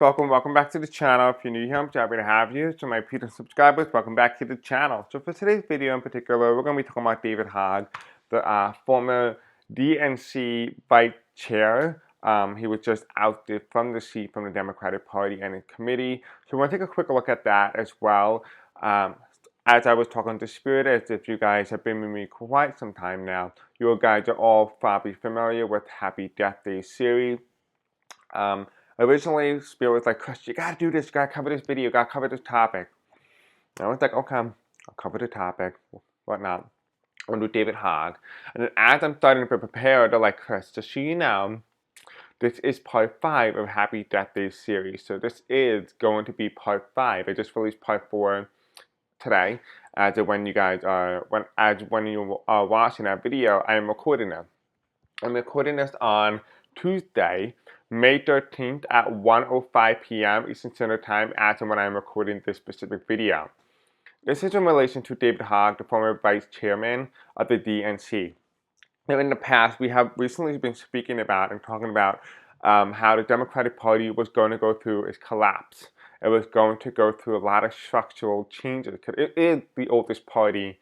welcome back to the channel. If you're new here, I'm happy to have you. To my repeating subscribers, welcome back to the channel. So for today's video in particular, we're going to be talking about David Hogg, the former DNC vice chair. He was just ousted from the seat from the Democratic Party and in committee. So we're going to take a quick look at that as well. As I was talking to Spirit, as if you guys have been with me quite some time now, you guys are all probably familiar with Happy Death Day series. Originally, Spirit was like, Chris, you gotta do this, you gotta cover this video, you gotta cover this topic. And I was like, okay, I'll cover the topic, whatnot. I'm gonna do David Hogg. And then as I'm starting to prepare, they're like, Chris, just so you know, this is part 5 of Happy Death Day series. So this is going to be part 5. I just released part 4 today. As of when you guys are, when you are watching that video, I am recording it. I'm recording this on Tuesday, May 13th at 1:05 p.m. Eastern Standard Time, as and when I'm recording this specific video. This is in relation to David Hogg, the former vice chairman of the DNC. Now, in the past, we have recently been speaking about and talking about how the Democratic Party was going to go through its collapse. It was going to go through a lot of structural changes. It is the oldest party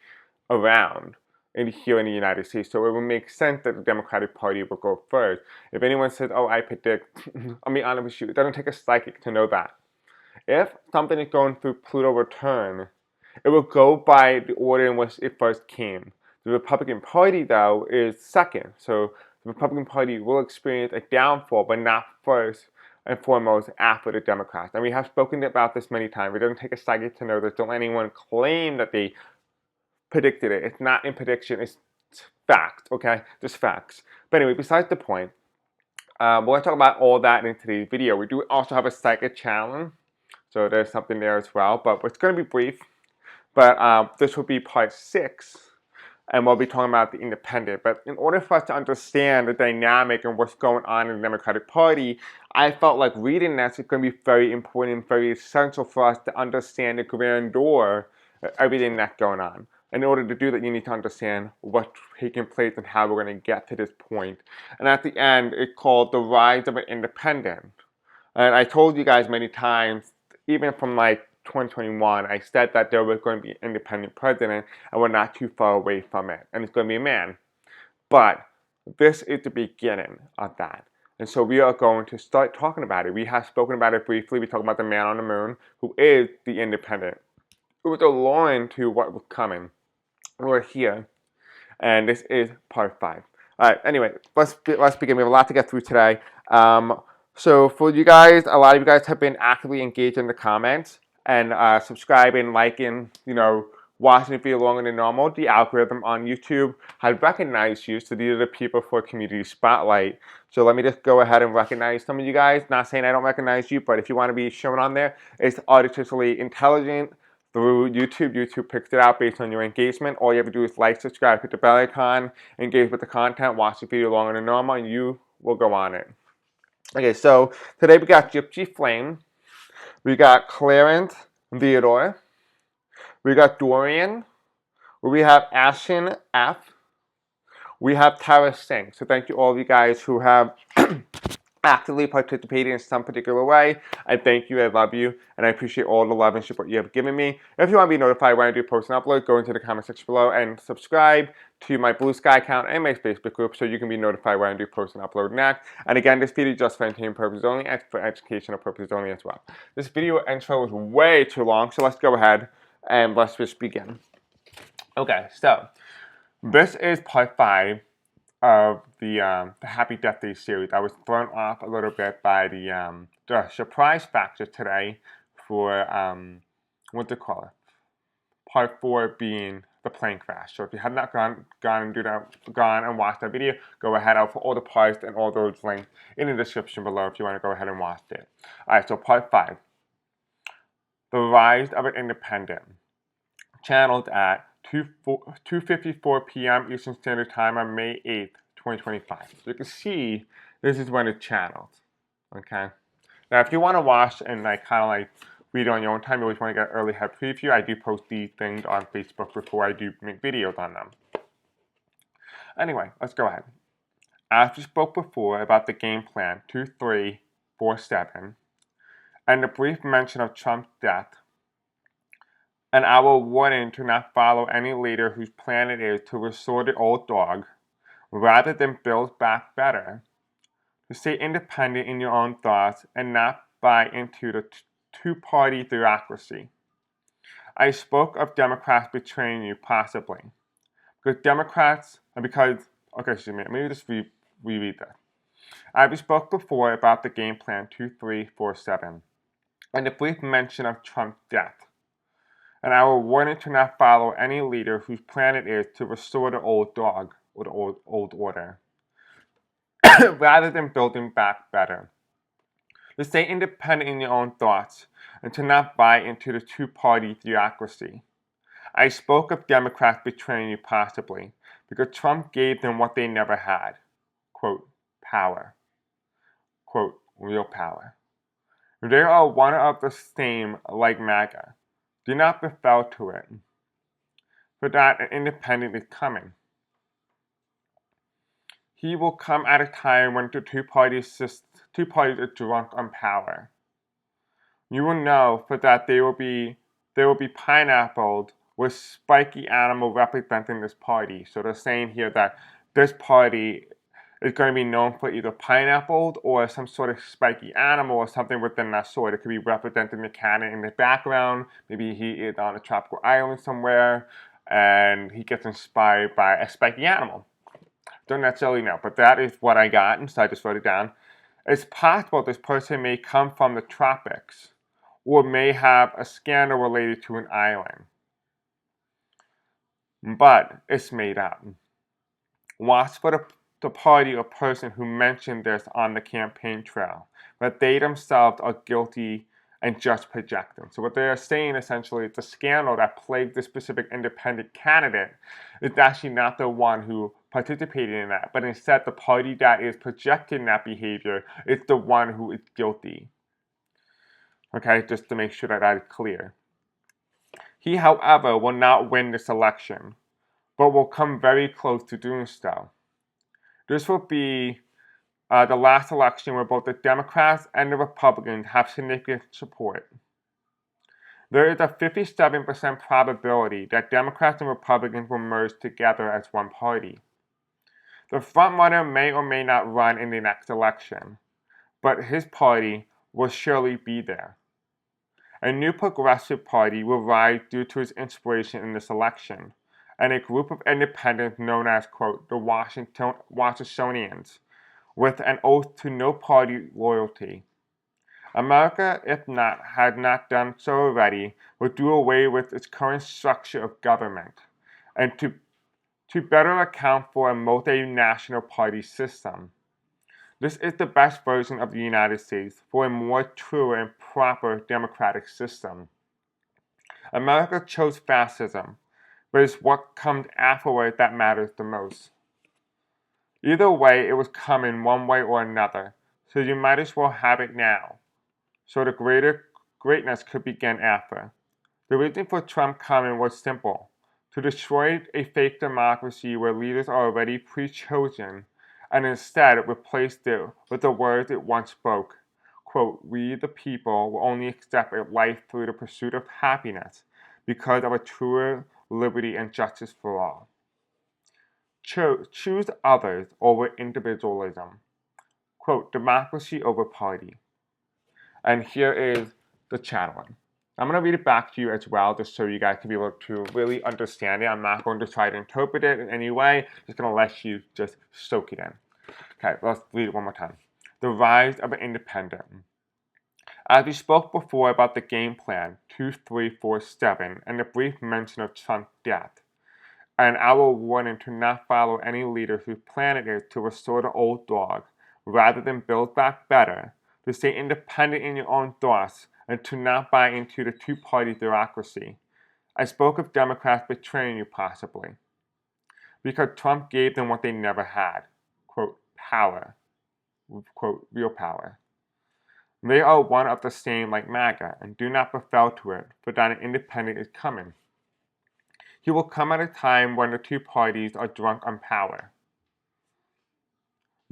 around here in the United States, so it would make sense that the Democratic Party would go first. If anyone says, oh, I predict, I'll be honest with you, it doesn't take a psychic to know that. If something is going through Pluto return, it will go by the order in which it first came. The Republican Party, though, is second, so the Republican Party will experience a downfall, but not first and foremost after the Democrats. And we have spoken about this many times. It doesn't take a psychic to know this. Don't let anyone claim that they predicted it. It's not in prediction, it's fact, okay? Just facts. But anyway, besides the point, we're going to talk about all that in today's video. We do also have a psychic challenge, so there's something there as well, but it's going to be brief. But this will be part 6, and we'll be talking about the independent. But in order for us to understand the dynamic and what's going on in the Democratic Party, I felt like reading this is going to be very important, very essential for us to understand the grandeur of everything that's going on. In order to do that, you need to understand what's taking place and how we're going to get to this point. And at the end, it's called The Rise of an Independent. And I told you guys many times, even from like 2021, I said that there was going to be an independent president, and we're not too far away from it. And it's going to be a man. But this is the beginning of that. And so we are going to start talking about it. We have spoken about it briefly. We talked about the man on the moon, who is the independent. It was a line to what was coming. We're here, and this is part 5. All right. Anyway, let's begin. We have a lot to get through today. So for you guys, a lot of you guys have been actively engaged in the comments and subscribing, liking, watching the video longer than normal. The algorithm on YouTube has recognized you, so these are the people for Community Spotlight. So let me just go ahead and recognize some of you guys. Not saying I don't recognize you, but if you want to be shown on there, it's artificially intelligent. Through YouTube, YouTube picks it out based on your engagement. All you have to do is like, subscribe, hit the bell icon, engage with the content, watch the video longer than normal, and you will go on it. Okay, so today we got Gypsy Flame, we got Clarence Theodore, we got Dorian, we have Ashen F, we have Tara Singh. So thank you all of you guys who have actively participating in some particular way. I thank you, I love you, and I appreciate all the love and support you have given me. If you want to be notified when I do post and upload, go into the comment section below and subscribe to my Blue Sky account and my Facebook group so you can be notified when I do post and upload next. And again, this video is just for entertainment purposes only and for educational purposes only as well. This video intro is way too long, so let's go ahead and let's just begin. Okay, so this is part 5 of the Happy Death Day series. I was thrown off a little bit by the surprise factor today for what to call it. Part 4 being the plane crash. So if you have not gone and watched that video, go ahead. I'll put all the parts and all those links in the description below if you want to go ahead and watch it. All right, so part 5, The Rise of an Independent, channeled at 2:54 p.m. Eastern Standard Time on May 8th, 2025. So you can see this is when it's channeled. Okay. Now, if you want to watch and kind of read on your own time, you always want to get an early head preview. I do post these things on Facebook before I do make videos on them. Anyway, let's go ahead. As we spoke before about the game plan 2347, and the brief mention of Trump's death, and our warning to not follow any leader whose plan it is to restore the old dog rather than build back better, to stay independent in your own thoughts and not buy into the two-party theocracy. I spoke of Democrats betraying you, possibly. Because Democrats, let me just reread that. I spoke before about the game plan 2347 and the brief mention of Trump's death, and our warning to not follow any leader whose plan it is to restore the old dog or the old order, rather than building back better. To stay independent in your own thoughts and to not buy into the two-party theocracy. I spoke of Democrats betraying you, possibly, because Trump gave them what they never had. Quote, power. Quote, real power. They are one of the same like MAGA. Do not befell to it. For that an independent is coming. He will come at a time when the two parties are drunk on power. You will know for that they will be pineappled with spiky animal representing this party. So they're saying here that this party is going to be known for either pineappled or some sort of spiky animal or something within that sort. It could be representing the cannon in the background. Maybe he is on a tropical island somewhere and he gets inspired by a spiky animal. Don't necessarily know, but that is what I got, and so I just wrote it down. It's possible this person may come from the tropics or may have a scandal related to an island. But it's made up. Watch for the party or person who mentioned this on the campaign trail, but they themselves are guilty and just projecting. So what they are saying essentially is the scandal that plagued this specific independent candidate is actually not the one who participated in that, but instead the party that is projecting that behavior is the one who is guilty. Okay, just to make sure that is clear. He, however, will not win this election, but will come very close to doing so. This will be the last election where both the Democrats and the Republicans have significant support. There is a 57% probability that Democrats and Republicans will merge together as one party. The frontrunner may or may not run in the next election, but his party will surely be there. A new progressive party will rise due to its inspiration in this election, and a group of independents known as, quote, the Washingtonians, with an oath to no party loyalty. America, if not, had not done so already, would do away with its current structure of government, and to better account for a multinational party system. This is the best version of the United States for a more true and proper democratic system. America chose fascism, but it's what comes afterward that matters the most. Either way, it was coming one way or another, so you might as well have it now, so the greater greatness could begin after. The reason for Trump coming was simple: to destroy a fake democracy where leaders are already pre-chosen, and instead replace it with the words it once spoke. Quote, we the people will only accept a life through the pursuit of happiness because of a truer liberty and justice for all. Choose others over individualism. Quote, democracy over party. And here is the channeling. I'm going to read it back to you as well, just so you guys can be able to really understand it. I'm not going to try to interpret it in any way. Just going to let you just soak it in. Okay, let's read it one more time. The rise of an independent. As we spoke before about the game plan 2347 and the brief mention of Trump's death, and our warning to not follow any leader whose plan it is to restore the old dog rather than build back better, to stay independent in your own thoughts and to not buy into the two-party theocracy. I spoke of Democrats betraying you, possibly, because Trump gave them what they never had, quote, power, quote, real power. They are one of the same like MAGA, and do not befell to it, for that an independent is coming. He will come at a time when the two parties are drunk on power.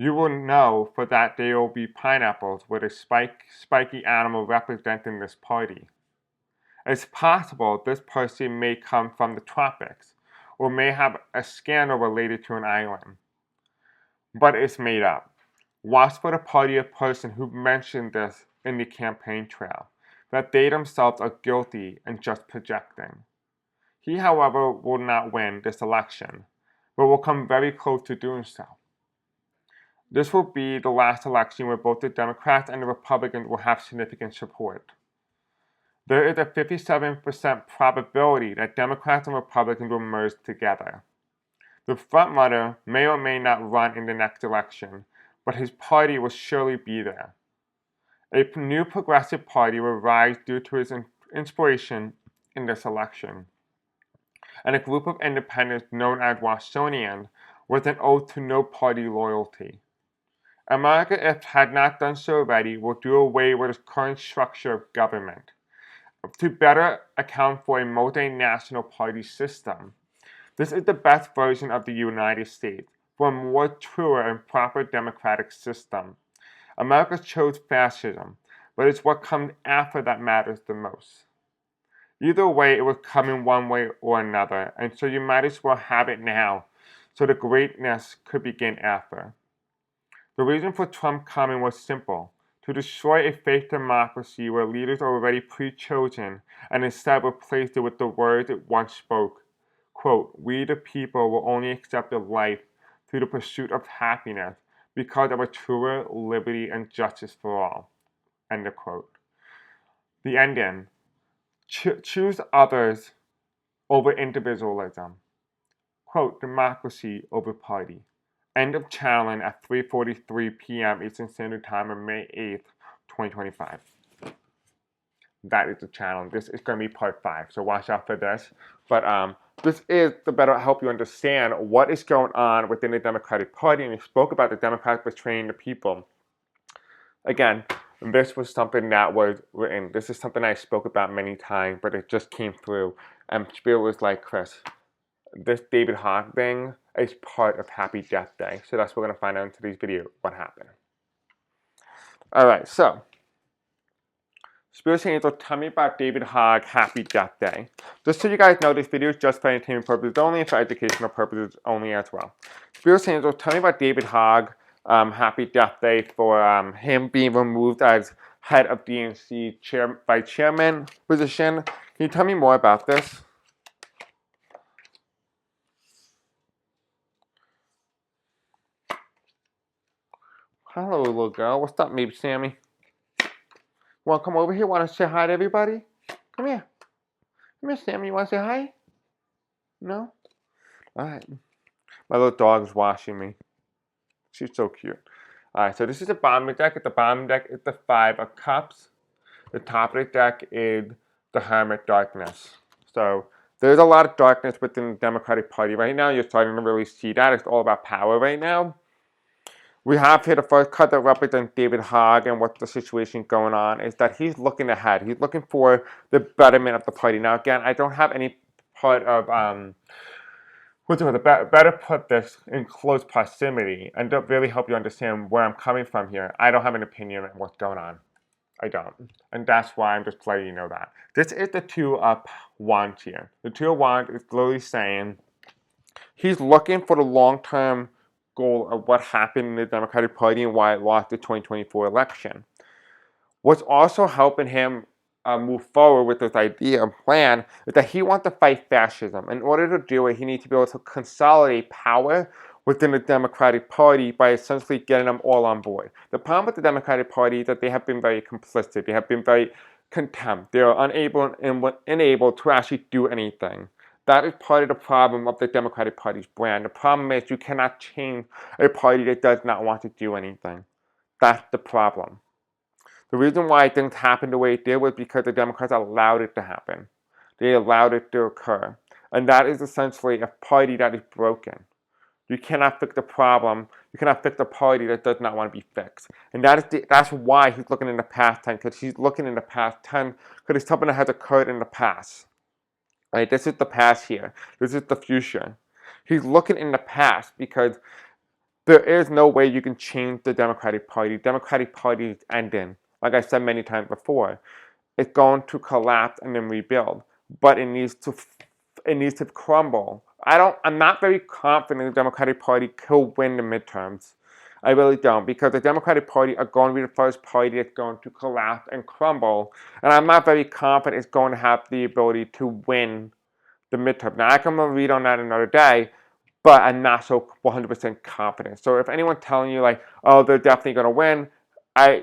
You will know for that there will be pineapples with a spiky animal representing this party. It's possible this person may come from the tropics, or may have a scandal related to an island. But it's made up. Watch for the party of person who mentioned this in the campaign trail, that they themselves are guilty and just projecting. He, however, will not win this election, but will come very close to doing so. This will be the last election where both the Democrats and the Republicans will have significant support. There is a 57% probability that Democrats and Republicans will merge together. The frontrunner may or may not run in the next election, but his party will surely be there. A new progressive party will rise due to his inspiration in this election. And a group of independents known as Washingtonians with an oath to no party loyalty. America, if it had not done so already, will do away with its current structure of government to better account for a multinational party system. This is the best version of the United States for a more truer and proper democratic system. America chose fascism, but it's what comes after that matters the most. Either way, it was coming one way or another, and so you might as well have it now, so the greatness could begin after. The reason for Trump coming was simple: to destroy a fake democracy where leaders are already pre-chosen and instead replace it with the words it once spoke. Quote, "We the people will only accept a life through the pursuit of happiness because of a truer liberty and justice for all." End of quote. The ending: choose others over individualism. Quote, "democracy over party." End of challenge at 3:43 p.m. Eastern Standard Time on May 8th, 2025. That is the challenge. This is going to be part 5, so watch out for this. But this is to better help you understand what is going on within the Democratic Party, and we spoke about the Democrats betraying the people. Again, this was something that was written. This is something I spoke about many times, but it just came through. And Spirit was like, Chris, this David Hogg thing is part of Happy Death Day. So that's what we're going to find out in today's video, what happened. Alright, so Spirit Angel, tell me about David Hogg Happy Death Day. Just so you guys know, this video is just for entertainment purposes only and for educational purposes only as well. Spirit Angel, tell me about David Hogg Happy Death Day for him being removed as head of DNC vice chairman position. Can you tell me more about this? Hello, little girl. What's up, maybe Sammy? Want to come over here? Want to say hi to everybody? Come here. Come here, Sammy. You want to say hi? No? Alright. My little dog's watching me. She's so cute. Alright, so this is the bottom of the deck. At the bottom of the deck is the 5 of Cups. The top of the deck is the Hermit Darkness. So there's a lot of darkness within the Democratic Party right now. You're starting to really see that. It's all about power right now. We have here the first card that represents David Hogg, and what the situation going on is that he's looking ahead. He's looking for the betterment of the party. Now, again, I don't have any part of, better put this in close proximity and to really help you understand where I'm coming from here. I don't have an opinion on what's going on. I don't. And that's why I'm just letting you know that. This is the 2 of Wands here. The 2 of Wands is literally saying he's looking for the long-term goal of what happened in the Democratic Party and why it lost the 2024 election. What's also helping him move forward with this idea and plan is that he wants to fight fascism. In order to do it, he needs to be able to consolidate power within the Democratic Party by essentially getting them all on board. The problem with the Democratic Party is that they have been very complicit. They have been very contempt. They are unable to actually do anything. That is part of the problem of the Democratic Party's brand. The problem is you cannot change a party that does not want to do anything. That's the problem. The reason why things happened the way it did was because the Democrats allowed it to happen. They allowed it to occur. And that is essentially a party that is broken. You cannot fix the problem. You cannot fix a party that does not want to be fixed. And that's why he's looking in the past tense, because he's looking in the past tense, because it's something that has occurred in the past. Right? This is the past here. This is the future. He's looking in the past because There is no way you can change the Democratic Party. Democratic Party is ending. Like I said many times before, it's going to collapse and then rebuild. But it needs to crumble. I'm not very confident the Democratic Party could win the midterms. I really don't, because the Democratic Party are going to be the first party that's going to collapse and crumble. And I'm not very confident it's going to have the ability to win the midterm. Now, I can read on that another day, but I'm not so 100% confident. So if anyone's telling you like, oh, they're definitely going to win, I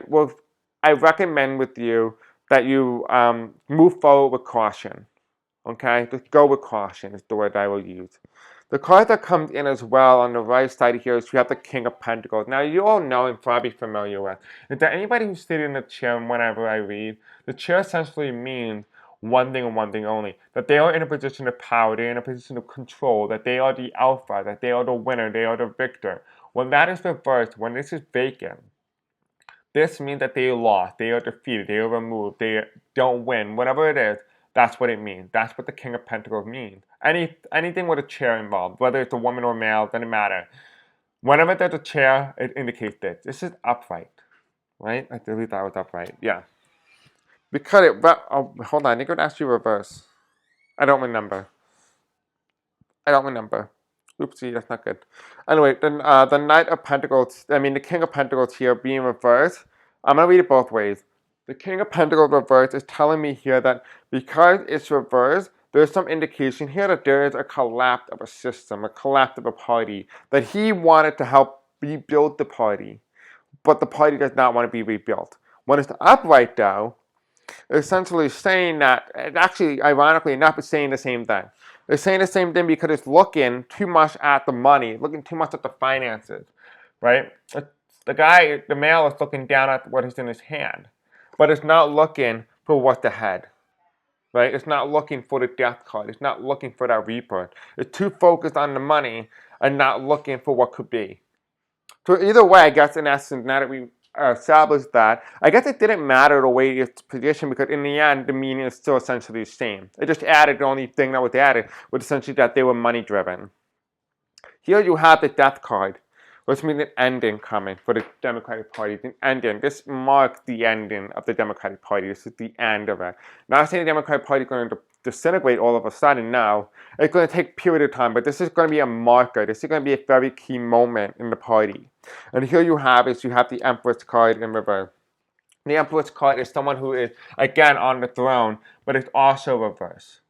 recommend with you that you move forward with caution. Okay, just go with caution is the word I will use. The card that comes in as well on the right side here is you have the King of Pentacles. Now you all know and probably familiar with is that anybody who's sitting in the chair whenever I read, the chair essentially means one thing and one thing only. That they are in a position of power, they're in a position of control, that they are the alpha, that they are the winner, they are the victor. When that is reversed, when this is vacant, this means that they lost, they are defeated, they are removed, they don't win, whatever it is. That's what it means. That's what the King of Pentacles means. Anything with a chair involved, whether it's a woman or male, doesn't matter. Whenever there's a chair, it indicates this. This is upright, right? I believe that was upright. Yeah. Because hold on. I think it would ask you reverse. I don't remember. Oopsie, that's not good. Anyway, the Knight of Pentacles, the King of Pentacles here being reversed. I'm going to read it both ways. The King of Pentacles reversed is telling me here that because it's reversed, there's some indication here that there is a collapse of a system, a collapse of a party, that he wanted to help rebuild the party, but the party does not want to be rebuilt. When it's upright, though, essentially saying that, actually, ironically enough, it's saying the same thing. It's saying the same thing because it's looking too much at the money, looking too much at the finances, right? The male is looking down at what is in his hand, but it's not looking for what's ahead, right? It's not looking for the death card. It's not looking for that rebirth. It's too focused on the money and not looking for what could be. So either way, I guess in essence, now that we established that, I guess it didn't matter the way it's positioned because in the end, the meaning is still essentially the same. It just added, the only thing that was added was essentially that they were money driven. Here you have the death card, which means an ending coming for the Democratic Party. An ending. This marks the ending of the Democratic Party. This is the end of it. Not saying the Democratic Party is going to disintegrate all of a sudden, no. It's going to take a period of time, but this is going to be a marker. This is going to be a very key moment in the party. And here you have the Empress card in reverse. The Empress card is someone who is, again, on the throne, but it's also reverse.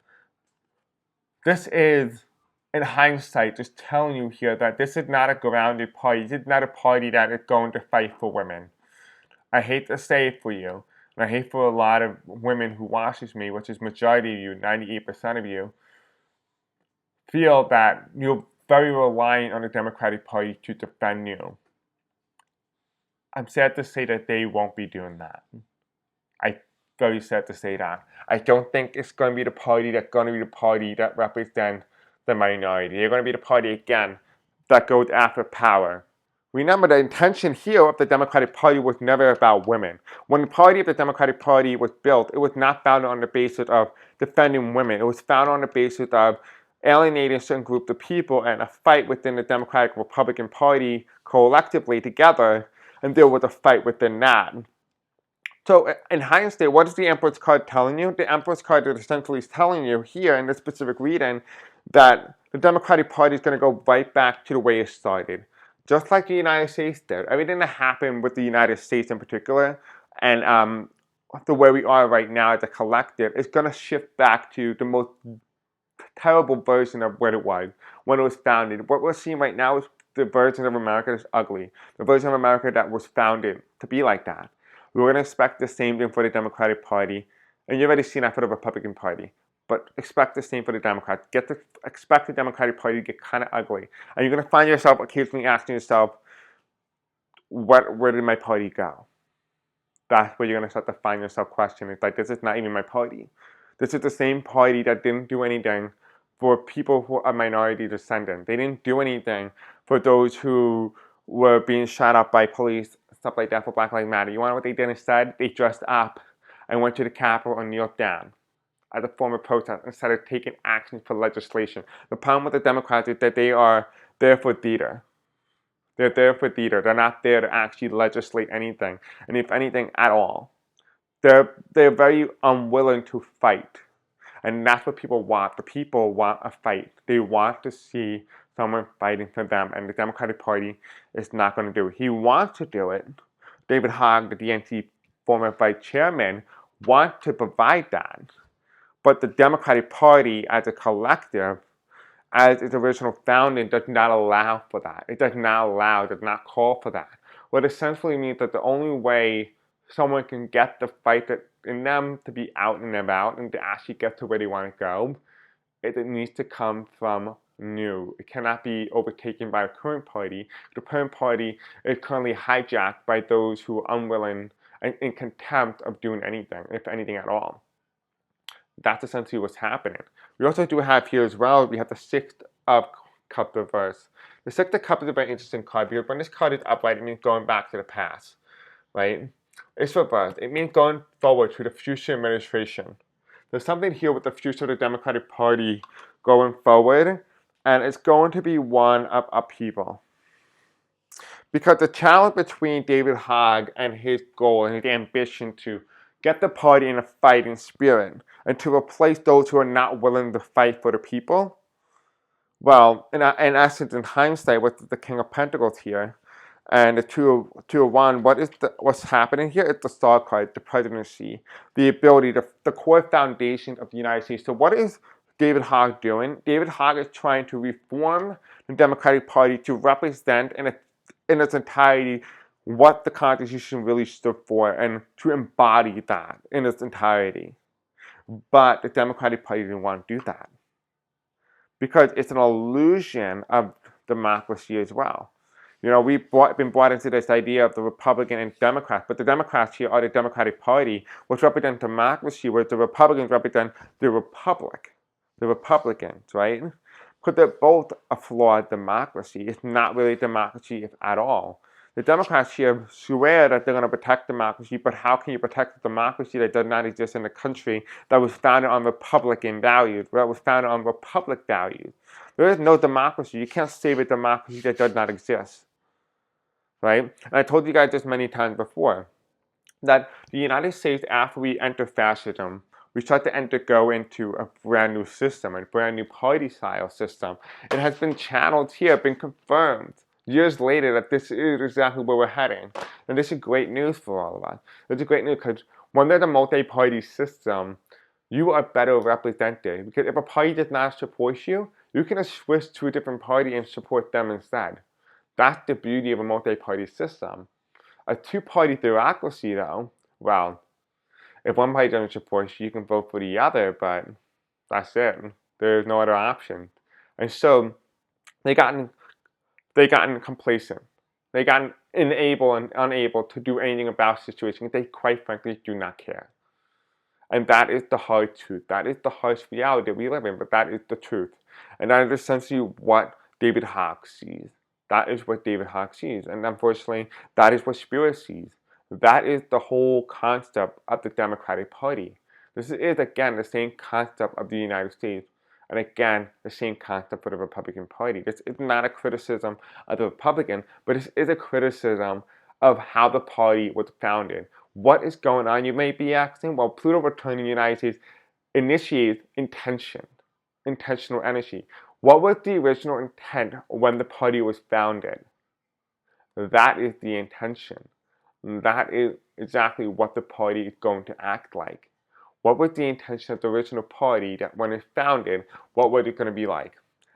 This is, in hindsight, just telling you here that this is not a grounded party. This is not a party that is going to fight for women. I hate to say it for you, and I hate for a lot of women who watches me, which is majority of you, 98% of you, feel that you're very reliant on the Democratic Party to defend you. I'm sad to say that they won't be doing that. I'm very sad to say that. I don't think it's going to be the party that's going to be the party that represents the minority. They're going to be the party, again, that goes after power. Remember, the intention here of the Democratic Party was never about women. When the party of the Democratic Party was built, it was not founded on the basis of defending women. It was founded on the basis of alienating a certain group of people and a fight within the Democratic Republican Party collectively together, and there was a fight within that. So in hindsight, what is the Emperor's card telling you? The Emperor's card is essentially telling you here in this specific reading that the Democratic Party is going to go right back to the way it started. Just like the United States did. Everything that happened with the United States in particular and the way we are right now as a collective is going to shift back to the most terrible version of what it was when it was founded. What we're seeing right now is the version of America that's ugly. The version of America that was founded to be like that. We're going to expect the same thing for the Democratic Party, and you've already seen that for the Republican Party. But expect the same for the Democrats. Expect the Democratic Party to get kind of ugly. And you're going to find yourself occasionally asking yourself, where did my party go? That's where you're going to start to find yourself questioning. It's like, this is not even my party. This is the same party that didn't do anything for people who are minority descendants. They didn't do anything for those who were being shot up by police, stuff like that, for Black Lives Matter. You want to know what they did instead? They dressed up and went to the Capitol and kneeled down as a form of protest instead of taking action for legislation. The problem with the Democrats is that they are there for theater. They're there for theater. They're not there to actually legislate anything, and if anything at all. They're very unwilling to fight. And that's what people want. The people want a fight. They want to see someone fighting for them, and the Democratic Party is not going to do it. He wants to do it. David Hogg, the DNC former vice chairman, wants to provide that. But the Democratic Party as a collective, as its original founding, does not allow for that. It does not call for that. What essentially means that the only way someone can get the fight that in them to be out and about and to actually get to where they want to go, it needs to come from new. It cannot be overtaken by the current party. The current party is currently hijacked by those who are unwilling and in contempt of doing anything, if anything at all. That's essentially what's happening. We also do have here as well, we have the Six of Cups reverse. The Six of Cups is a very interesting card because when this card is upright, it means going back to the past, right? It's reversed. It means going forward to the future administration. There's something here with the future of the Democratic Party going forward, and it's going to be one of upheaval. Because the challenge between David Hogg and his goal and his ambition to get the party in a fighting spirit and to replace those who are not willing to fight for the people, well, in essence, in hindsight, with the King of Pentacles here, and the two of one, what's happening here is the Star card, the presidency, the ability, the core foundation of the United States. So what is David Hogg doing? David Hogg is trying to reform the Democratic Party to represent in its entirety what the Constitution really stood for and to embody that in its entirety. But the Democratic Party didn't want to do that because it's an illusion of democracy as well. You know, we've been brought into this idea of the Republican and Democrats, but the Democrats here are the Democratic Party, which represents democracy, whereas the Republicans represent the Republic, the Republicans, right? Because they're both a flawed democracy. It's not really democracy at all. The Democrats here swear that they're going to protect democracy, but how can you protect a democracy that does not exist in a country that was founded on Republican values, that was founded on Republic values? There is no democracy. You can't save a democracy that does not exist. Right? And I told you guys this many times before, that the United States, after we enter fascism, we start to go into a brand new system, a brand new party-style system. It has been channeled here, been confirmed years later that this is exactly where we're heading. And this is great news for all of us. This is great news because when there's a multi-party system, you are better represented. Because if a party does not support you, you can just switch to a different party and support them instead. That's the beauty of a multi-party system. A two-party theocracy, though, well, if one party doesn't support you, you can vote for the other, but that's it. There's no other option. And so they gotten complacent. They gotten unable and unable to do anything about the situation. They quite frankly do not care. And that is the hard truth. That is the harsh reality we live in, but that is the truth. And that is essentially what David Hogg sees. That is what David Hogg sees. And unfortunately, that is what Spirit sees. That is the whole concept of the Democratic Party. This is, again, the same concept of the United States. And again, the same concept for the Republican Party. This is not a criticism of the Republican, but this is a criticism of how the party was founded. What is going on, you may be asking? Well, Pluto returning to the United States initiates intentional energy. What was the original intent when the party was founded? That is the intention. That is exactly what the party is going to act like. What was the intention of the original party that when it's founded, what was it going to be like?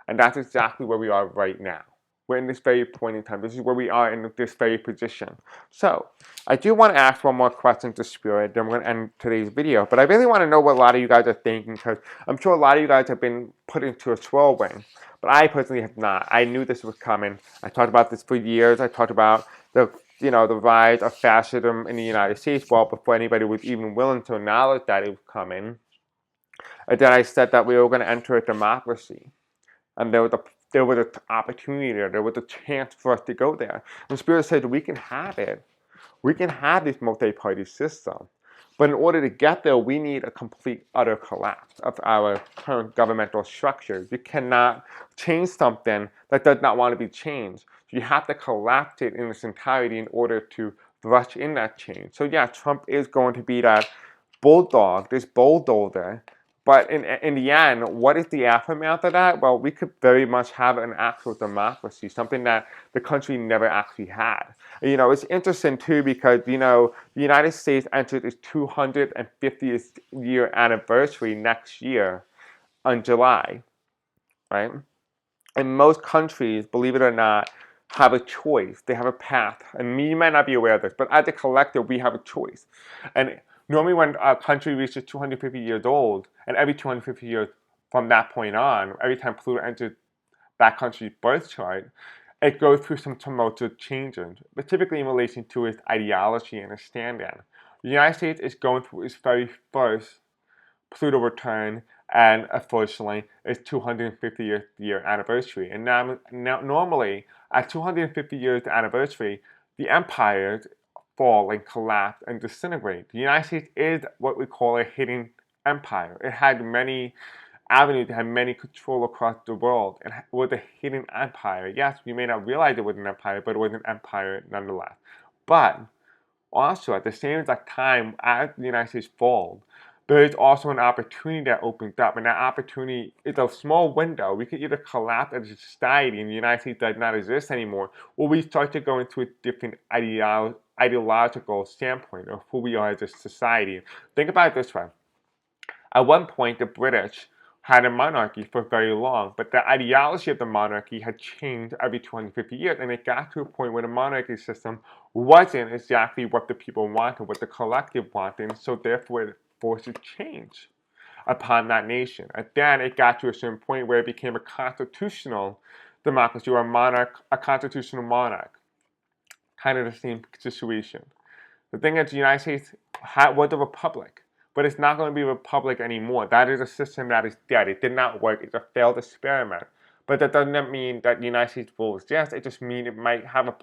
And that's exactly where we are right now. We're in this very point in time. This is where we are in this very position. So, I do want to ask one more question to Spirit, then we're going to end today's video. But I really want to know what a lot of you guys are thinking, because I'm sure a lot of you guys have been put into a whirlwind. But I personally have not. I knew this was coming. I talked about this for years. I talked about the rise of fascism in the United States well before anybody was even willing to acknowledge that it was coming. And then I said that we were going to enter a democracy. And there was an opportunity there was a chance for us to go there. And Spirit said we can have it. We can have this multi-party system. But in order to get there, we need a complete, utter collapse of our current governmental structure. You cannot change something that does not want to be changed. You have to collapse it in its entirety in order to rush in that change. So yeah, Trump is going to be that bulldog, this bulldozer. But in the end, what is the aftermath of that? Well, we could very much have an actual democracy, something that the country never actually had. It's interesting too because, the United States entered its 250th year anniversary next year on July, right? And most countries, believe it or not, have a choice. They have a path. And you might not be aware of this, but as a collective, we have a choice. And normally when a country reaches 250 years old, and every 250 years from that point on, every time Pluto enters that country's birth chart, it goes through some tumultuous changes, but typically in relation to its ideology and its stand-in. The United States is going through its very first Pluto return, and unfortunately, its 250th year anniversary. And now normally, at 250 years anniversary, the empires fall and collapse and disintegrate. The United States is what we call a hidden empire. It had many avenues, it had many control across the world. It was a hidden empire. Yes, we may not realize it was an empire, but it was an empire nonetheless. But also, at the same exact time as the United States falls, there is also an opportunity that opens up, and that opportunity is a small window. We could either collapse as a society and the United States does not exist anymore, or we start to go into a different ideological standpoint of who we are as a society. Think about it this way. At one point, the British had a monarchy for very long, but the ideology of the monarchy had changed every 250 years, and it got to a point where the monarchy system wasn't exactly what the people wanted, what the collective wanted, and so therefore it forced a change upon that nation. And then it got to a certain point where it became a constitutional democracy, or a constitutional monarch. Kind of the same situation. The thing is, the United States was a republic, but it's not going to be a republic anymore. That is a system that is dead. It did not work. It's a failed experiment. But that doesn't mean that the United States will exist. It just means it might have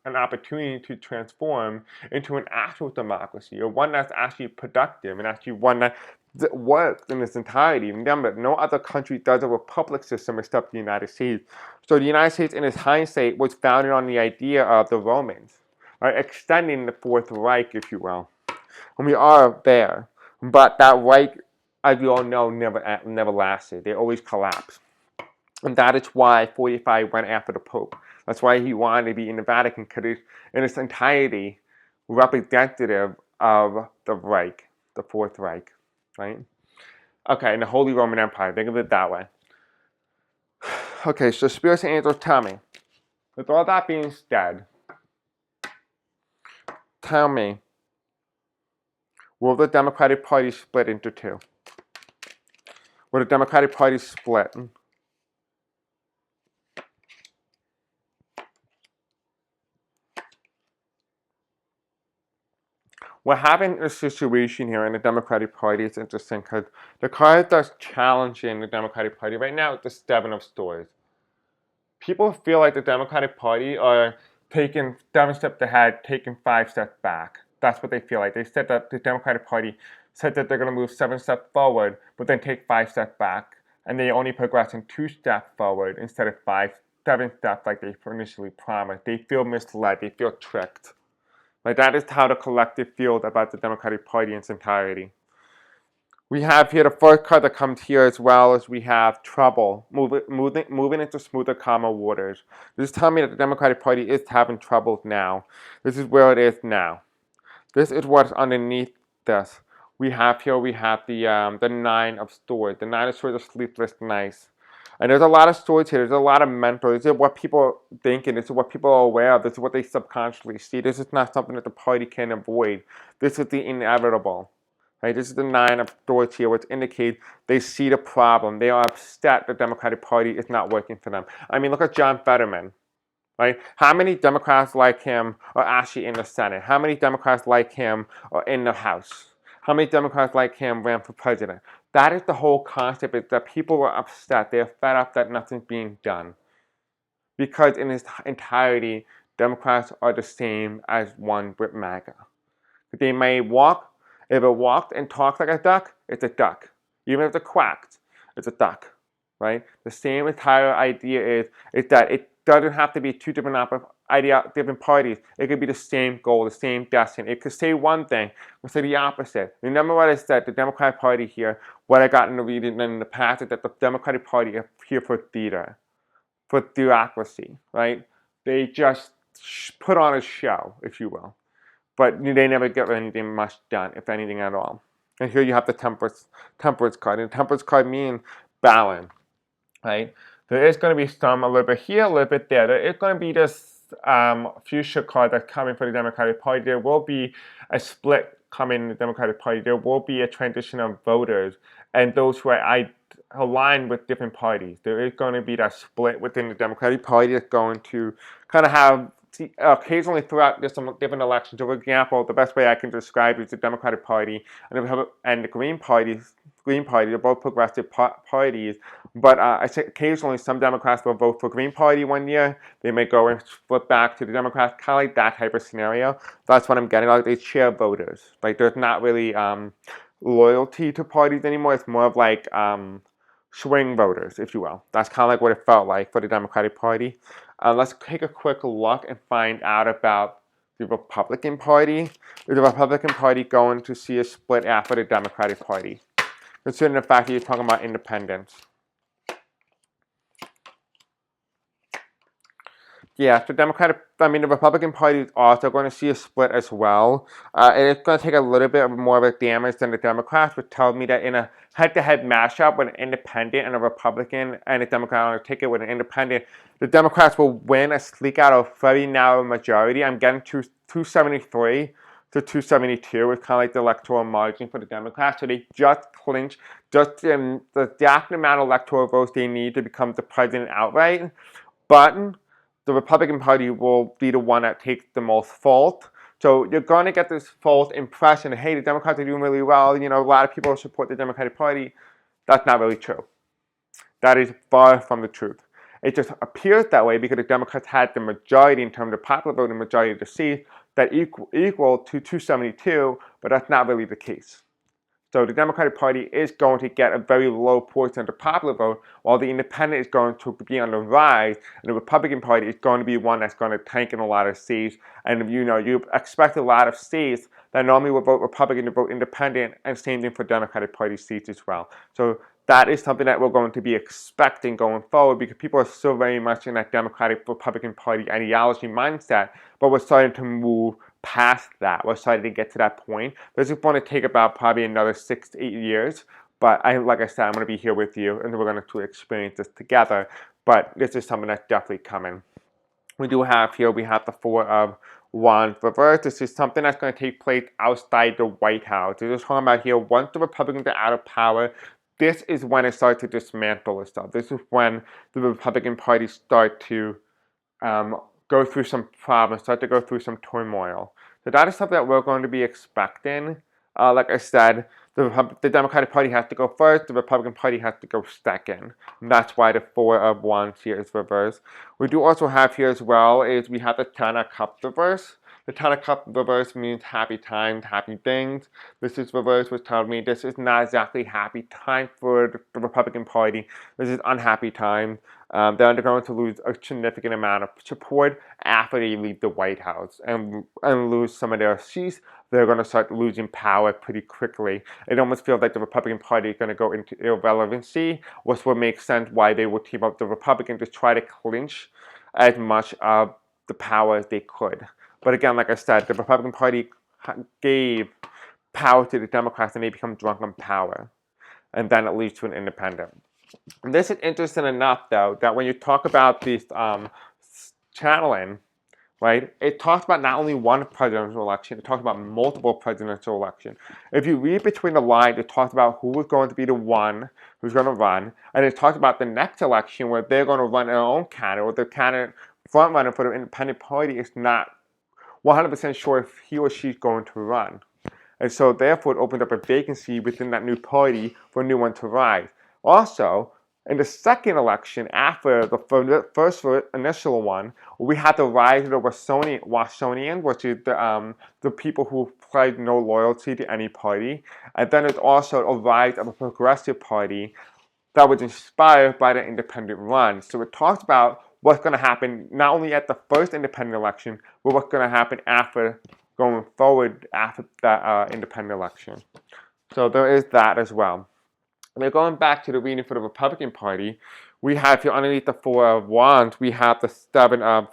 an opportunity to transform into an actual democracy, or one that's actually productive and actually one that works in its entirety. Remember, no other country does a republic system except the United States. So the United States, in its hindsight, was founded on the idea of the Romans, right? Extending the Fourth Reich, if you will. And we are there. But that Reich, as we all know, never lasted. They always collapsed. And that is why 45 went after the Pope. That's why he wanted to be in the Vatican, because it's in its entirety representative of the Reich, the Fourth Reich, right? Okay, and the Holy Roman Empire, think of it that way. Okay, so spirits and angels, tell me, with all that being said, tell me, will the Democratic Party split into two? Will the Democratic Party split? What happened in a situation here in the Democratic Party is interesting because the card that's challenging the Democratic Party right now is the 7 of Swords. People feel like the Democratic Party are taking 7 steps ahead, taking 5 steps back. That's what they feel like. They said that the Democratic Party said that they're going to move 7 steps forward, but then take 5 steps back. And they only progress in 2 steps forward instead of 7 steps like they initially promised. They feel misled. They feel tricked. Like, that is how the collective feels about the Democratic Party in its entirety. We have here the first card that comes here, as well as we have trouble, moving into smoother, calmer waters. This is telling me that the Democratic Party is having troubles now. This is where it is now. This is what's underneath this. We have the 9 of Swords. The 9 of Swords are sleepless nights. And there's a lot of stories here. There's a lot of mental. This is what people think, and this is what people are aware of. This is what they subconsciously see. This is not something that the party can avoid. This is the inevitable. Right? This is the 9 of Swords here, which indicates they see the problem. They are upset the Democratic Party is not working for them. I mean, look at John Fetterman. Right? How many Democrats like him are actually in the Senate? How many Democrats like him are in the House? How many Democrats like him ran for president? That is the whole concept, is that people were upset. They are fed up that nothing's being done. Because in its entirety, Democrats are the same as one with MAGA. They may walk If it walked and talked like a duck, it's a duck. Even if it quacked, it's a duck, right? The same entire idea is that it doesn't have to be two different different parties. It could be the same goal, the same destiny. It could say one thing, or say the opposite. Remember what I said, the Democratic Party here, what I got in the reading in the past is that the Democratic Party is here for theater, for theocracy, right? They just put on a show, if you will. But they never get anything much done, if anything at all. And here you have the temperance card. And the temperance card means balance, right? There is going to be some a little bit here, a little bit there. There is going to be this future card that's coming for the Democratic Party. There will be a split coming in the Democratic Party. There will be a transition of voters and those who are aligned with different parties. There is going to be that split within the Democratic Party that's going to kind of have occasionally throughout some different elections. So for example, the best way I can describe it is the Democratic Party and the Green Party. They're both progressive parties, but I say occasionally some Democrats will vote for Green Party one year. They may go and flip back to the Democrats, kind of like that type of scenario. That's what I'm getting. Like they share voters. Like there's not really loyalty to parties anymore. It's more of like swing voters, if you will. That's kind of like what it felt like for the Democratic Party. Let's take a quick look and find out about the Republican Party. Is the Republican Party going to see a split after the Democratic Party? Considering the fact that you're talking about independence. Yeah, the Republican Party is also going to see a split as well. And it's going to take a little bit more of a damage than the Democrats, which tells me that in a head-to-head matchup with an independent and a Republican and a Democrat on a ticket with an independent, the Democrats will win a sleek out of very narrow majority. I'm getting 273 to 272 is kind of like the electoral margin for the Democrats. So they just clinch just the exact amount of electoral votes they need to become the president outright. But the Republican Party will be the one that takes the most fault. So you're going to get this false impression that, hey, the Democrats are doing really well. You know, a lot of people support the Democratic Party. That's not really true. That is far from the truth. It just appears that way because the Democrats had the majority in terms of popular vote, the majority of the seats that equal to 272, but that's not really the case. So the Democratic Party is going to get a very low portion of the popular vote, while the independent is going to be on the rise, and the Republican Party is going to be one that's going to tank in a lot of seats. And you expect a lot of seats that normally would vote Republican to vote independent, and same thing for Democratic Party seats as well. So that is something that we're going to be expecting going forward because people are still very much in that Democratic Republican Party ideology mindset, but we're starting to move past that. We're starting to get to that point. This is going to take about probably another 6 to 8 years, but like I said, I'm going to be here with you and we're going to experience this together, but this is something that's definitely coming. We have the Four of Wands reversed. This is something that's going to take place outside the White House. This is talking about here, once the Republicans are out of power, this is when it starts to dismantle itself. This is when the Republican Party start to go through some problems, start to go through some turmoil. So that is something that we're going to be expecting. Like I said, the Democratic Party has to go first, the Republican Party has to go second. And that's why the Four of Wands here is reversed. We do also have here as well is we have the Ten of Cups reversed. The Ten of Cups reverse means happy times, happy things. This is reverse, which tells me this is not exactly happy time for the Republican Party. This is unhappy time. They're going to lose a significant amount of support after they leave the White House and lose some of their seats. They're going to start losing power pretty quickly. It almost feels like the Republican Party is going to go into irrelevancy, which would make sense why they would team up the Republicans to try to clinch as much of the power as they could. But again, like I said, the Republican Party gave power to the Democrats and they become drunk on power. And then it leads to an independent. And this is interesting enough, though, that when you talk about this channeling, right, it talks about not only one presidential election, it talks about multiple presidential elections. If you read between the lines, it talks about who is going to be the one who's going to run, and it talks about the next election where they're going to run their own candidate, or the candidate front runner for the independent party is not 100% sure if he or she's going to run. And so therefore it opens up a vacancy within that new party for a new one to rise. Also, In the second election, after the first initial one, we had the rise of the Washonians, which is the people who pledged no loyalty to any party. And then there's also a rise of a progressive party that was inspired by the independent run. So it talks about what's going to happen not only at the first independent election, but what's going to happen after going forward after that independent election. So there is that as well. Now going back to the reading for the Republican Party, we have here underneath the Four of Wands, we have the Seven of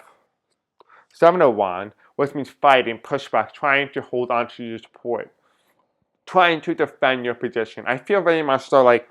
Wands, which means fighting, pushback, trying to hold on to your support, trying to defend your position. I feel very much so like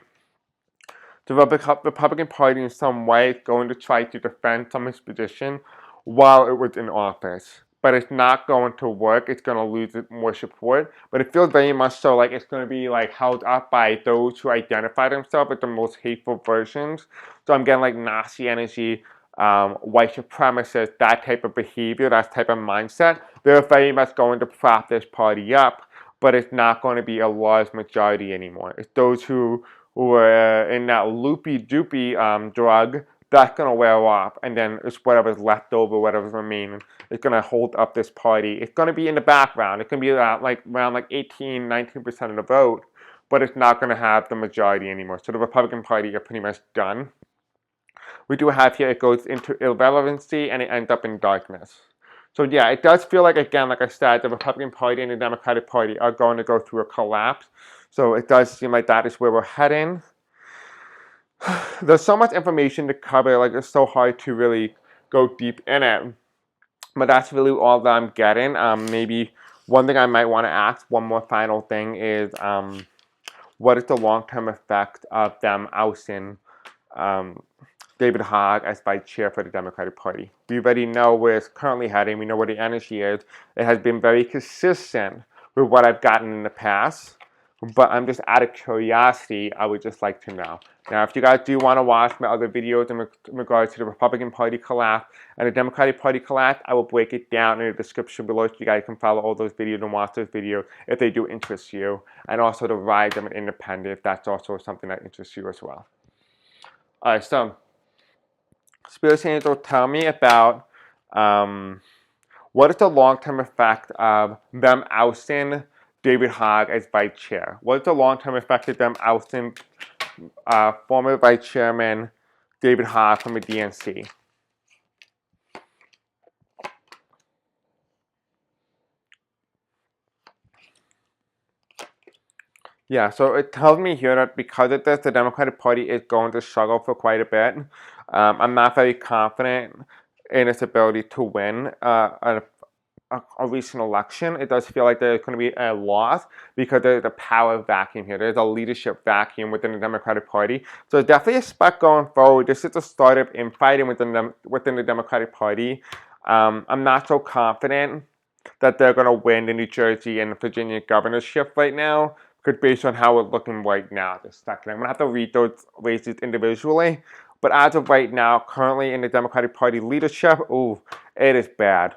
the Republican Party in some way is going to try to defend someone's position while it was in office. But it's not going to work. It's going to lose more support. But it feels very much so like it's going to be like held up by those who identify themselves as the most hateful versions. So I'm getting like Nazi energy, white supremacists, that type of behavior, that type of mindset. They're very much going to prop this party up. But it's not going to be a large majority anymore. It's those who were in that loopy-doopy drug, that's going to wear off, and then it's whatever's left over, whatever's remaining, it's going to hold up this party. It's going to be in the background. It can be around 18, 19% of the vote, but it's not going to have the majority anymore. So the Republican Party are pretty much done. We do have here, it goes into irrelevancy, and it ends up in darkness. So yeah, it does feel like, again, like I said, the Republican Party and the Democratic Party are going to go through a collapse. So it does seem like that is where we're heading. There's so much information to cover, like it's so hard to really go deep in it. But that's really all that I'm getting. Maybe one thing I might want to ask, one more final thing is, what is the long-term effect of them ousting David Hogg as vice chair for the Democratic Party? We already know where it's currently heading. We know where the energy is. It has been very consistent with what I've gotten in the past. But I'm just out of curiosity, I would just like to know. Now, if you guys do want to watch my other videos in regards to the Republican Party collapse and the Democratic Party collapse, I will break it down in the description below so you guys can follow all those videos and watch those videos if they do interest you. And also the rise of an independent, if that's also something that interests you as well. Alright, so Spirit Angel, tell me about what is the long-term effect of them ousting David Hogg as vice chair? What's the long-term effect of them ousting former vice chairman David Hogg from the DNC? Yeah, so it tells me here that because of this, the Democratic Party is going to struggle for quite a bit. I'm not very confident in its ability to win a recent election. It does feel like there's going to be a loss because there's a power vacuum here. There's a leadership vacuum within the Democratic Party. So definitely expect going forward, this is the start of infighting within the Democratic Party. I'm not so confident that they're going to win the New Jersey and Virginia governorship right now, because based on how we're looking right now this second. I'm going to have to read those races individually. But as of right now, currently in the Democratic Party leadership, ooh, it is bad.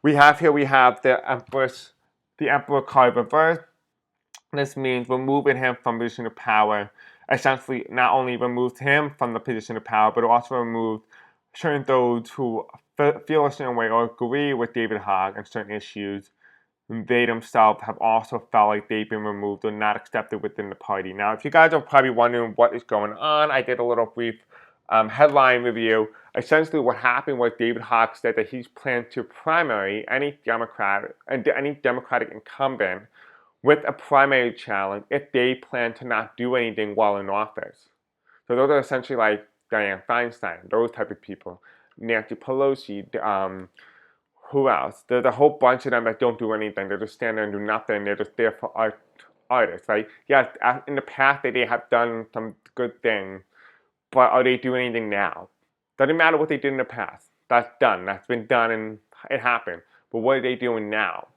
We have the Emperor card reversed. This means removing him from position of power. Essentially, not only removed him from the position of power, but also removed certain those who feel a certain way or agree with David Hogg on certain issues. They themselves have also felt like they've been removed or not accepted within the party. Now, if you guys are probably wondering what is going on, I did a little brief headline review. Essentially, what happened was David Hogg said that he's planned to primary any Democratic incumbent with a primary challenge if they plan to not do anything while in office. So those are essentially like Dianne Feinstein, those type of people, Nancy Pelosi, who else? There's a whole bunch of them that don't do anything. They just stand there and do nothing. They're just there for artists, right? Yes, in the past they have done some good things, but are they doing anything now? Doesn't matter what they did in the past. That's done. That's been done and it happened. But what are they doing now?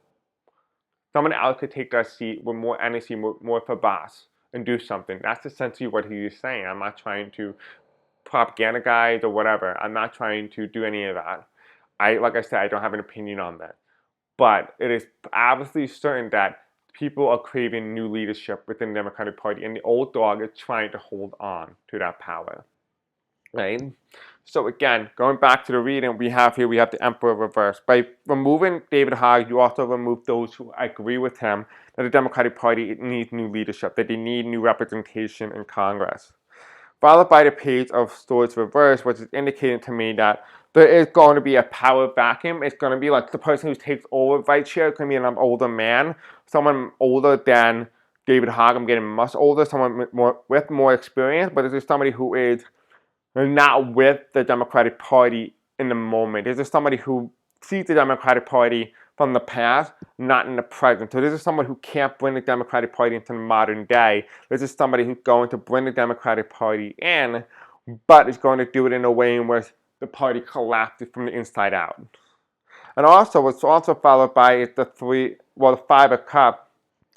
Someone else could take that seat with more energy, more for boss, and do something. That's essentially what he is saying. I'm not trying to propagandize or whatever. I'm not trying to do any of that. Like I said, I don't have an opinion on that. But it is obviously certain that people are craving new leadership within the Democratic Party, and the old dog is trying to hold on to that power. right? So again, going back to the reading we have the Emperor reversed. By removing David Hogg, you also remove those who agree with him that the Democratic Party needs new leadership, that they need new representation in Congress. Followed by the page of Swords Reversed, which is indicating to me that there is going to be a power vacuum. It's going to be like the person who takes over vice chair is going to be an older man, someone older than David Hogg. I'm getting much older, someone with more experience, but this is somebody who is not with the Democratic Party in the moment. This is somebody who sees the Democratic Party from the past, not in the present. So this is someone who can't bring the Democratic Party into the modern day. This is somebody who's going to bring the Democratic Party in, but is going to do it in a way in which the party collapses from the inside out. And also, what's also followed by is the 5 of cups,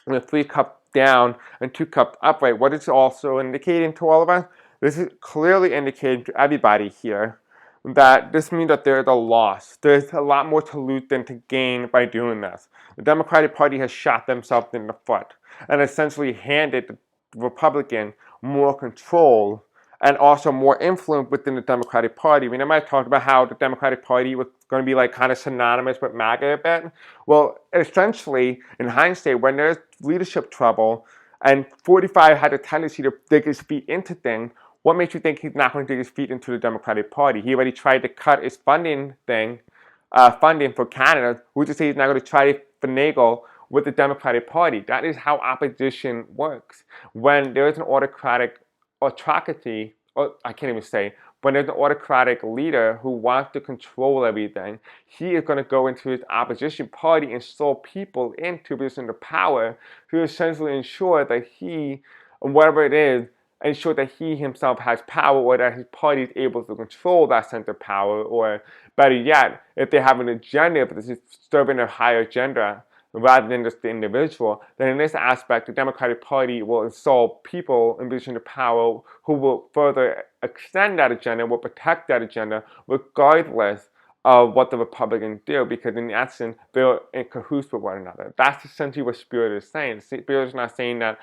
and the 3 cups down and 2 cups upright. What is also indicating to all of us? This is clearly indicating to everybody here that this means that there is a loss. There's a lot more to lose than to gain by doing this. The Democratic Party has shot themselves in the foot and essentially handed the Republican more control and also more influence within the Democratic Party. Remember I talked about how the Democratic Party was going to be like kind of synonymous with MAGA a bit? Well, essentially, in hindsight, when there's leadership trouble and 45 had a tendency to dig his feet into things, what makes you think he's not going to dig his feet into the Democratic Party? He already tried to cut his funding for Canada. Who's to say he's not going to try to finagle with the Democratic Party? That is how opposition works. When there is an autocracy, or I can't even say, when there's an autocratic leader who wants to control everything, he is going to go into his opposition party and install people into position of power to essentially ensure that he, whatever it is, ensure that he himself has power, or that his party is able to control that center of power, or better yet, if they have an agenda, but this is serving a higher agenda rather than just the individual, then in this aspect, the Democratic Party will install people in position of power who will further extend that agenda, will protect that agenda, regardless of what the Republicans do, because in essence, they're in cahoots with one another. That's essentially what Spirit is saying. Spirit is not saying that,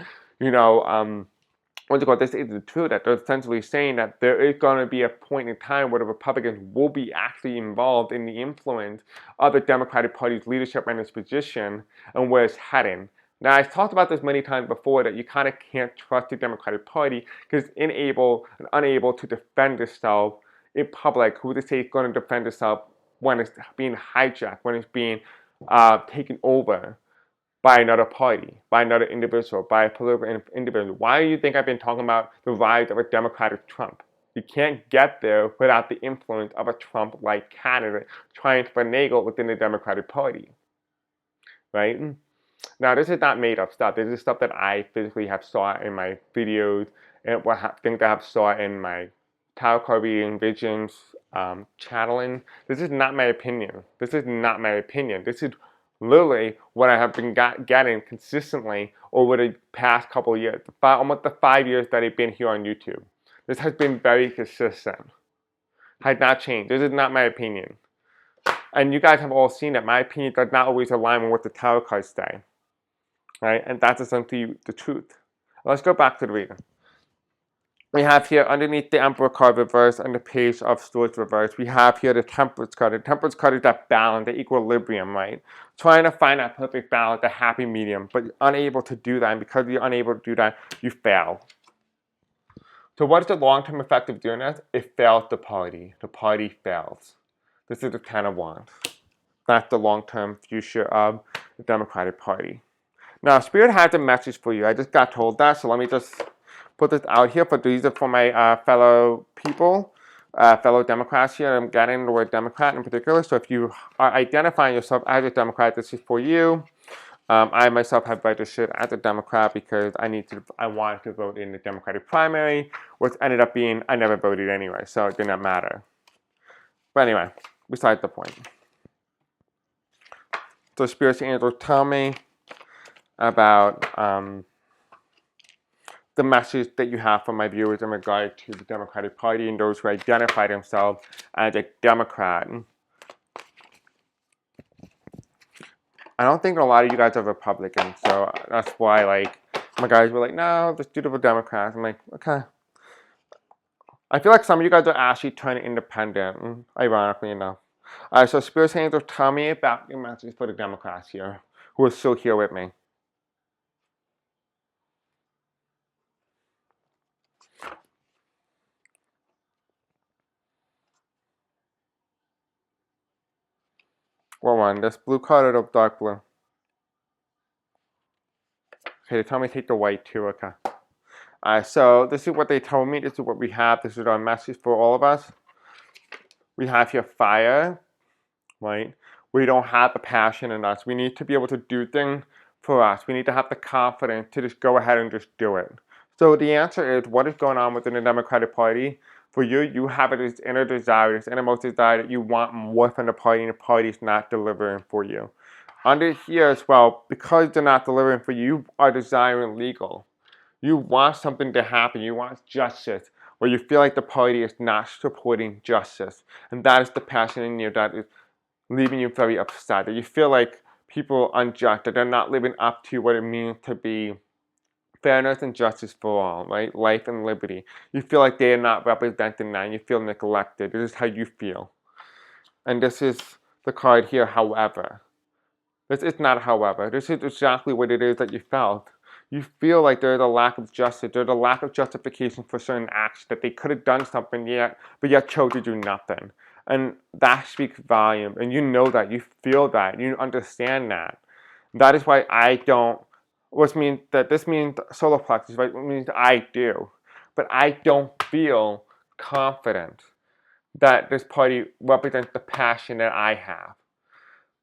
this isn't true, that they're essentially saying that there is going to be a point in time where the Republicans will be actually involved in the influence of the Democratic Party's leadership and its position and where it's heading. Now, I've talked about this many times before, that you kind of can't trust the Democratic Party because it's unable to defend itself in public. Who to say it's going to defend itself when it's being hijacked, when it's being taken over by another party, by another individual, by a political individual? Why do you think I've been talking about the rise of a Democratic Trump? You can't get there without the influence of a Trump-like candidate trying to finagle within the Democratic Party, right? Now, this is not made up stuff. This is stuff that I physically have saw in my videos and things that I have saw in my tarot card reading, visions, channeling. This is not my opinion. This is not my opinion. This is literally what I have been getting consistently over the past couple of years, almost the 5 years that I've been here on YouTube. This has been very consistent. Has not changed. This is not my opinion. And you guys have all seen that my opinion does not always align with what the tarot cards say. Right? And that's essentially the truth. Let's go back to the reading. We have here underneath the Emperor card reverse and the Page of Swords reverse, we have here the Temperance card. The Temperance card is that balance, the equilibrium, right? Trying to find that perfect balance, the happy medium, but you're unable to do that. And because you're unable to do that, you fail. So what is the long-term effect of doing this? It fails the party. The party fails. This is the Ten of Wands. That's the long-term future of the Democratic Party. Now, Spirit has a message for you. I just got told that, so let me just put this out here. But these are for my fellow people, fellow Democrats here. I'm getting the word Democrat in particular. So if you are identifying yourself as a Democrat, this is for you. I myself have registered as a Democrat because I wanted to vote in the Democratic primary, which ended up being I never voted anyway, so it did not matter. But anyway, besides the point. So Spirit's angels tell me about the message that you have from my viewers in regard to the Democratic Party and those who identify themselves as a Democrat. I don't think a lot of you guys are Republicans, so that's why, like, my guys were like, no, just do the Democrats. I'm like, okay. I feel like some of you guys are actually turning independent, ironically enough. Alright, so Spirit Angels, tell me about your message for the Democrats here, who are still here with me. What one? This blue card or the dark blue? Okay, tell me to take the white too, okay. Alright, so this is what they told me, this is what we have, this is our message for all of us. We have here fire, right? We don't have the passion in us. We need to be able to do things for us. We need to have the confidence to just go ahead and just do it. So the answer is, what is going on within the Democratic Party? For you, you have this inner desire, this innermost desire that you want more from the party, and the party is not delivering for you. Under here as well, because they're not delivering for you, you are desiring legal. You want something to happen. You want justice, where you feel like the party is not supporting justice. And that is the passion in you that is leaving you very upset. That you feel like people are unjust, that they're not living up to what it means to be fairness and justice for all, right? Life and liberty. You feel like they are not representing that, and you feel neglected. This is how you feel. And this is the card here, however. This is not however. This is exactly what it is that you felt. You feel like there's a lack of justice. There's a lack of justification for certain acts, that they could have done something yet, but yet chose to do nothing. And that speaks volume. And you know that. You feel that. You understand that. That is why I don't, which means that this means solar plexus, right? It means I do. But I don't feel confident that this party represents the passion that I have,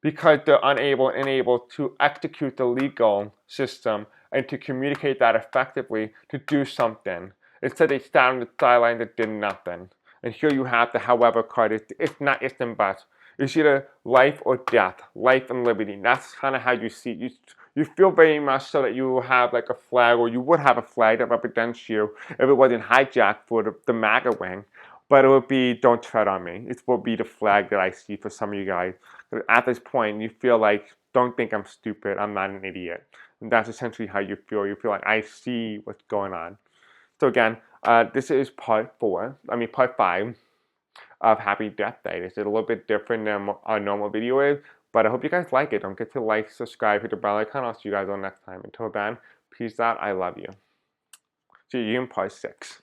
because they're unable and unable to execute the legal system and to communicate that effectively to do something. Instead, they stand on the sideline that did nothing. And here you have the however card. It's not ifs and buts. It's either life or death, life and liberty. That's kind of how you see it. You feel very much so that you will have like a flag, or you would have a flag that represents you if it wasn't hijacked for the MAGA wing. But it would be, don't tread on me. It will be the flag that I see for some of you guys. At this point, you feel like, don't think I'm stupid, I'm not an idiot. And that's essentially how you feel. You feel like, I see what's going on. So again, this is part 5 of Happy Death Day. This is a little bit different than our normal video is, but I hope you guys like it. Don't forget to like, subscribe, hit the bell icon. I'll see you guys all next time. Until then, peace out. I love you. See you in part 6.